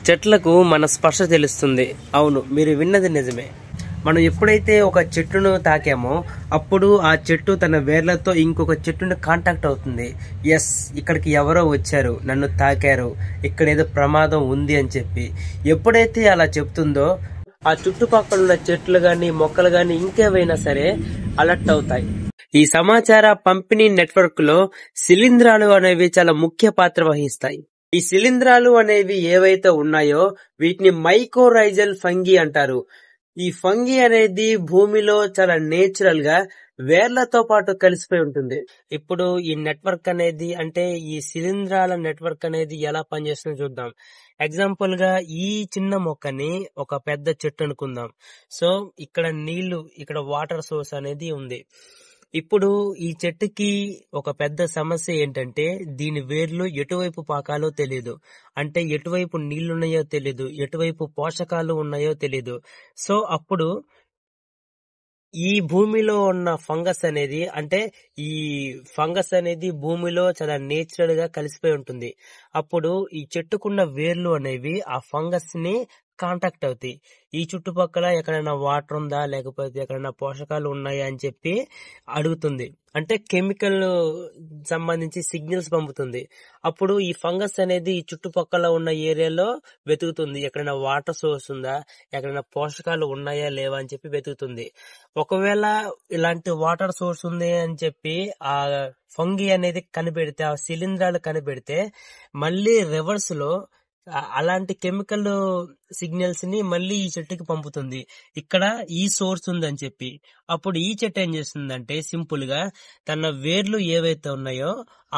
చెట్లకు మన స్పర్శ తెలుస్తుంది. అవును, మీరు విన్నది నిజమే. మనం ఎప్పుడైతే ఒక చెట్టును తాకామో అప్పుడు ఆ చెట్టు తన వేర్లతో ఇంకొక చెట్టుని కాంటాక్ట్ అవుతుంది. ఎస్, ఇక్కడికి ఎవరో వచ్చారు, నన్ను తాకారు, ఇక్కడ ఏదో ప్రమాదం ఉంది అని చెప్పి ఎప్పుడైతే అలా చెప్తుందో ఆ చుట్టుపక్కల ఉన్న చెట్లు గాని మొక్కలు గాని ఇంకేవైనా సరే అలర్ట్ అవుతాయి. ఈ సమాచార పంపిణీ నెట్వర్క్ లో శిలీంధ్రాలు అనేవి చాలా ముఖ్య పాత్ర వహిస్తాయి. ఈ శిలీంధ్రాలు అనేవి ఏవైతే ఉన్నాయో వీటిని మైకోరైజల్ ఫంగి అంటారు. ఈ ఫంగి అనేది భూమిలో చాలా నేచురల్ గా వేర్లతో పాటు కలిసిపోయి ఉంటుంది. ఇప్పుడు ఈ నెట్వర్క్ అనేది అంటే ఈ శిలీంధ్రాల నెట్వర్క్ అనేది ఎలా పనిచేస్తుందో చూద్దాం. ఎగ్జాంపుల్ గా ఈ చిన్న మొక్కని ఒక పెద్ద చెట్టు అనుకుందాం. సో ఇక్కడ నీళ్లు, ఇక్కడ వాటర్ సోర్స్ అనేది ఉంది. ఇప్పుడు ఈ చెట్టుకి ఒక పెద్ద సమస్య ఏంటంటే దీని వేర్లు ఎటువైపు పాకాలో తెలియదు. అంటే ఎటువైపు నీళ్లున్నాయో తెలియదు, ఎటువైపు పోషకాలు ఉన్నాయో తెలియదు. సో అప్పుడు ఈ భూమిలో ఉన్న ఫంగస్ అనేది భూమిలో చాలా నేచురల్ గా కలిసిపోయి ఉంటుంది. అప్పుడు ఈ చెట్టుకున్న వేర్లు అనేవి ఆ ఫంగస్ ని కాంటాక్ట్ అవుతాయి. ఈ చుట్టుపక్కల ఎక్కడైనా వాటర్ ఉందా లేకపోతే ఎక్కడైనా పోషకాలు ఉన్నాయా అని చెప్పి అడుగుతుంది. అంటే కెమికల్ సంబంధించి సిగ్నల్స్ పంపుతుంది. అప్పుడు ఈ ఫంగస్ అనేది ఈ చుట్టుపక్కల ఉన్న ఏరియాలో వెతుకుతుంది, ఎక్కడైనా వాటర్ సోర్స్ ఉందా, ఎక్కడైనా పోషకాలు ఉన్నాయా లేవా అని చెప్పి వెతుకుతుంది. ఒకవేళ ఇలాంటి వాటర్ సోర్స్ ఉంది అని చెప్పి ఆ ఫంగి అనేది కనిపెడితే, ఆ శిలీంధ్రాలు కనిపెడితే మళ్ళీ రివర్స్ లో అలాంటి కెమికల్ సిగ్నల్స్ ని మళ్ళీ ఈ చెట్టుకి పంపుతుంది, ఇక్కడ ఈ సోర్స్ ఉందని చెప్పి. అప్పుడు ఈ చెట్టు ఏం చేస్తుందంటే సింపుల్ గా తన వేర్లు ఏవైతే ఉన్నాయో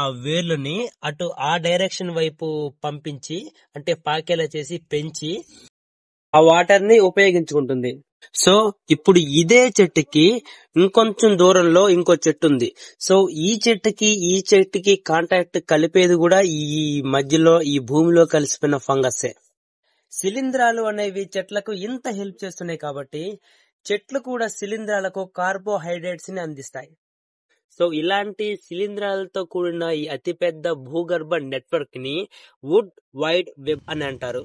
ఆ వేర్లని అటు ఆ డైరెక్షన్ వైపు పంపించి, అంటే పాకేలా చేసి పెంచి ఆ వాటర్ ని ఉపయోగించుకుంటుంది. సో ఇప్పుడు ఇదే చెట్టుకి ఇంకొంచెం దూరంలో ఇంకో చెట్టు ఉంది. సో ఈ చెట్టుకి కాంటాక్ట్ కలిపేది కూడా ఈ మధ్యలో ఈ భూమిలో కలిసిపోయిన ఫంగస్సే. శిలీంధ్రాలు అనేవి చెట్లకు ఇంత హెల్ప్ చేస్తున్నాయి కాబట్టి చెట్లు కూడా శిలీంధ్రాలకు కార్బోహైడ్రేట్స్ ని అందిస్తాయి. సో ఇలాంటి శిలీంధ్రాలతో కూడిన ఈ అతిపెద్ద భూగర్భ నెట్వర్క్ ని వుడ్ వైడ్ వెబ్ అని అంటారు.